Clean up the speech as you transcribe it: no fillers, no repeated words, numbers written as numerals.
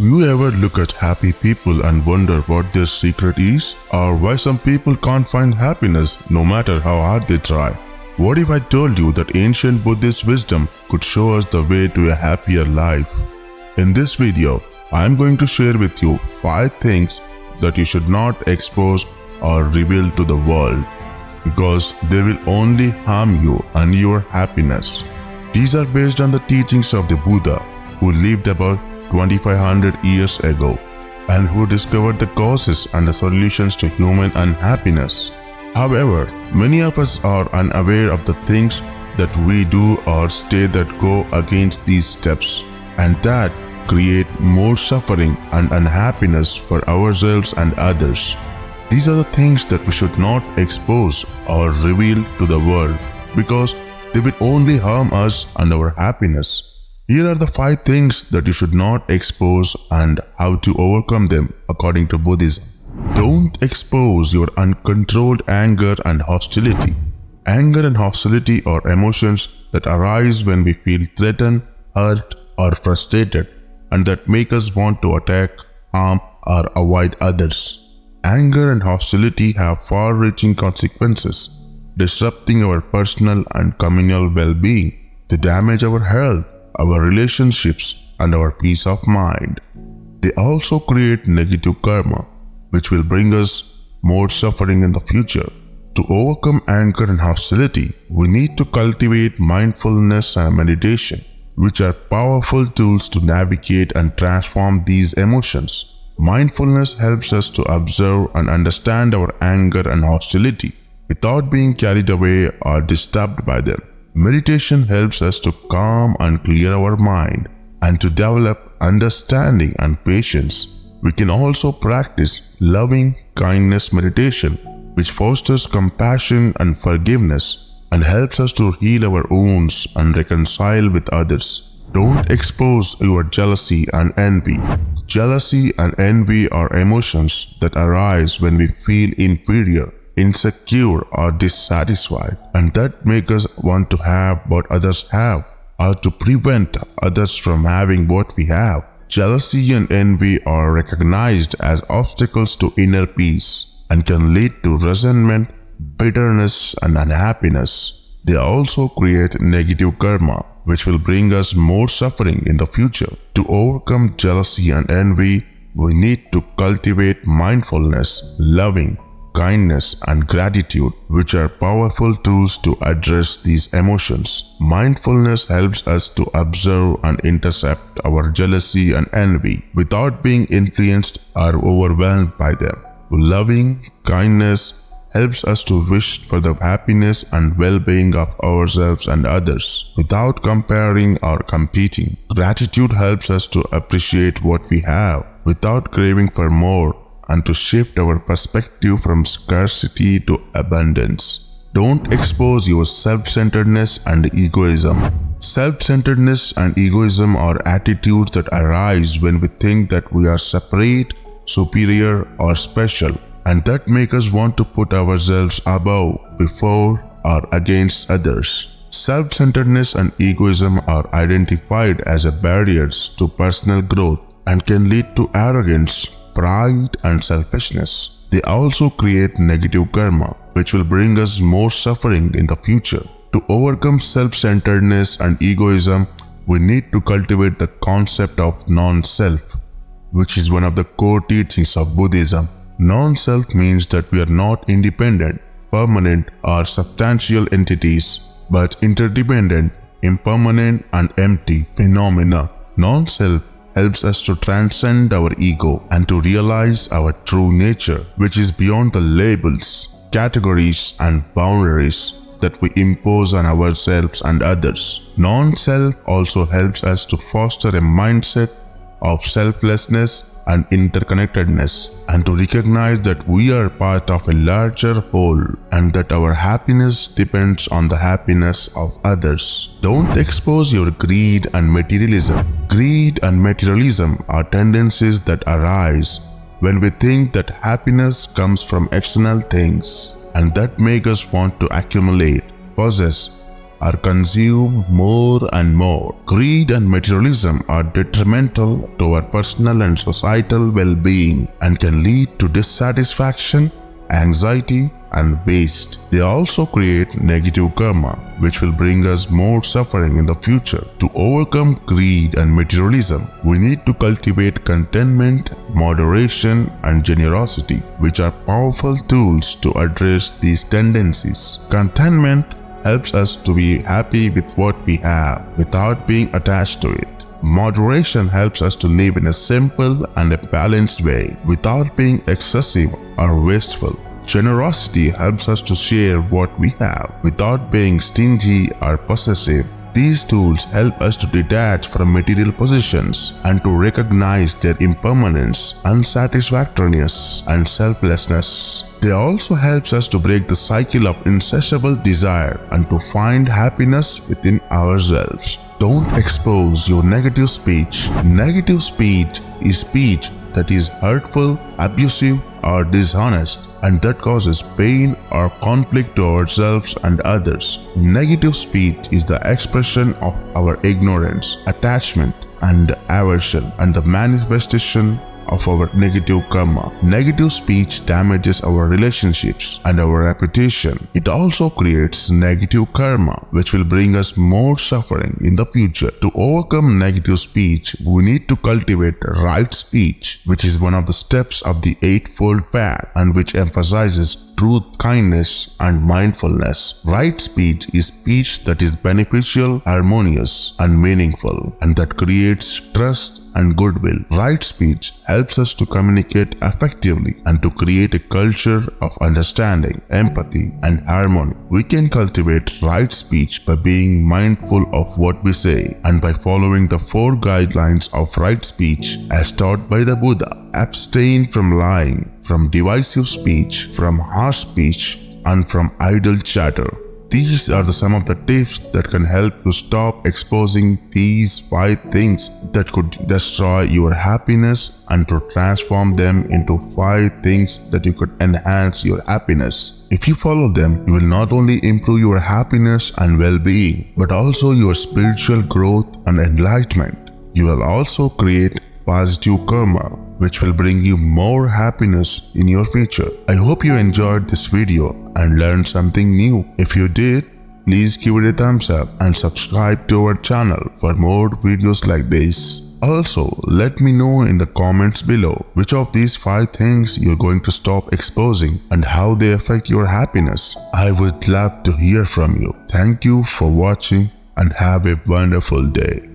you ever look at happy people and wonder what their secret is? Or why some people can't find happiness no matter how hard they try? What if I told you that ancient Buddhist wisdom could show us the way to a happier life? In this video, I am going to share with you 5 things that you should not expose or reveal to the world, because they will only harm you and your happiness. These are based on the teachings of the Buddha, who lived about 2500 years ago and who discovered the causes and the solutions to human unhappiness. However, many of us are unaware of the things that we do or say that go against these steps, and that create more suffering and unhappiness for ourselves and others. These are the things that we should not expose or reveal to the world, because they will only harm us and our happiness. Here are the 5 things that you should not expose and how to overcome them according to Buddhism. Don't expose your uncontrolled anger and hostility. Anger and hostility are emotions that arise when we feel threatened, hurt, or frustrated, and that make us want to attack, harm, or avoid others. Anger and hostility have far-reaching consequences, disrupting our personal and communal well-being. They damage our health, our relationships, and our peace of mind. They also create negative karma, which will bring us more suffering in the future. To overcome anger and hostility, we need to cultivate mindfulness and meditation, which are powerful tools to navigate and transform these emotions. Mindfulness helps us to observe and understand our anger and hostility without being carried away or disturbed by them. Meditation helps us to calm and clear our mind and to develop understanding and patience. We can also practice loving kindness meditation, which fosters compassion and forgiveness and helps us to heal our wounds and reconcile with others. Don't expose your jealousy and envy. Jealousy and envy are emotions that arise when we feel inferior, insecure, or dissatisfied, and that make us want to have what others have, or to prevent others from having what we have. Jealousy and envy are recognized as obstacles to inner peace and can lead to resentment, bitterness, and unhappiness. They also create negative karma, which will bring us more suffering in the future. To overcome jealousy and envy, we need to cultivate mindfulness, loving kindness, and gratitude, which are powerful tools to address these emotions. Mindfulness helps us to observe and intercept our jealousy and envy without being influenced or overwhelmed by them. Loving kindness helps us to wish for the happiness and well-being of ourselves and others without comparing or competing. Gratitude helps us to appreciate what we have without craving for more, and to shift our perspective from scarcity to abundance. Don't expose your self-centeredness and egoism. Self-centeredness and egoism are attitudes that arise when we think that we are separate, superior, or special, and that make us want to put ourselves above, before, or against others. Self-centeredness and egoism are identified as barriers to personal growth and can lead to arrogance, pride, and selfishness. They also create negative karma, which will bring us more suffering in the future. To overcome self-centeredness and egoism, we need to cultivate the concept of non-self, which is one of the core teachings of Buddhism. Non-self means that we are not independent, permanent, or substantial entities, but interdependent, impermanent, and empty phenomena. Non-self helps us to transcend our ego and to realize our true nature, which is beyond the labels, categories, and boundaries that we impose on ourselves and others. Non-self also helps us to foster a mindset of selflessness and interconnectedness, and to recognize that we are part of a larger whole and that our happiness depends on the happiness of others. Don't expose your greed and materialism. Greed and materialism are tendencies that arise when we think that happiness comes from external things, and that make us want to accumulate, possess, are consumed more and more. Greed and materialism are detrimental to our personal and societal well-being and can lead to dissatisfaction, anxiety, and waste. They also create negative karma, which will bring us more suffering in the future. To overcome greed and materialism, we need to cultivate contentment, moderation, and generosity, which are powerful tools to address these tendencies. Contentment helps us to be happy with what we have without being attached to it. Moderation helps us to live in a simple and a balanced way without being excessive or wasteful. Generosity helps us to share what we have without being stingy or possessive. These tools help us to detach from material possessions and to recognize their impermanence, unsatisfactoriness, and selflessness. They also help us to break the cycle of insatiable desire and to find happiness within ourselves. Don't expose your negative speech. Negative speech is speech that is hurtful, abusive, or dishonest, and that causes pain or conflict to ourselves and others. Negative speech is the expression of our ignorance, attachment, and aversion, and the manifestation of our negative karma. Negative speech damages our relationships and our reputation. It also creates negative karma, which will bring us more suffering in the future. To overcome negative speech, we need to cultivate right speech, which is one of the steps of the Eightfold Path and which emphasizes truth, kindness, and mindfulness. Right speech is speech that is beneficial, harmonious, and meaningful, and that creates trust and goodwill. Right speech helps us to communicate effectively and to create a culture of understanding, empathy, and harmony. We can cultivate right speech by being mindful of what we say and by following the 4 guidelines of right speech as taught by the Buddha. Abstain from lying, from divisive speech, from harsh speech, and from idle chatter. These are some of the tips that can help to stop exposing these 5 things that could destroy your happiness and to transform them into 5 things that you could enhance your happiness. If you follow them, you will not only improve your happiness and well-being, but also your spiritual growth and enlightenment. You will also create positive karma, which will bring you more happiness in your future. I hope you enjoyed this video and learned something new. If you did, please give it a thumbs up and subscribe to our channel for more videos like this. Also, let me know in the comments below which of these 5 things you're going to stop exposing and how they affect your happiness. I would love to hear from you. Thank you for watching and have a wonderful day.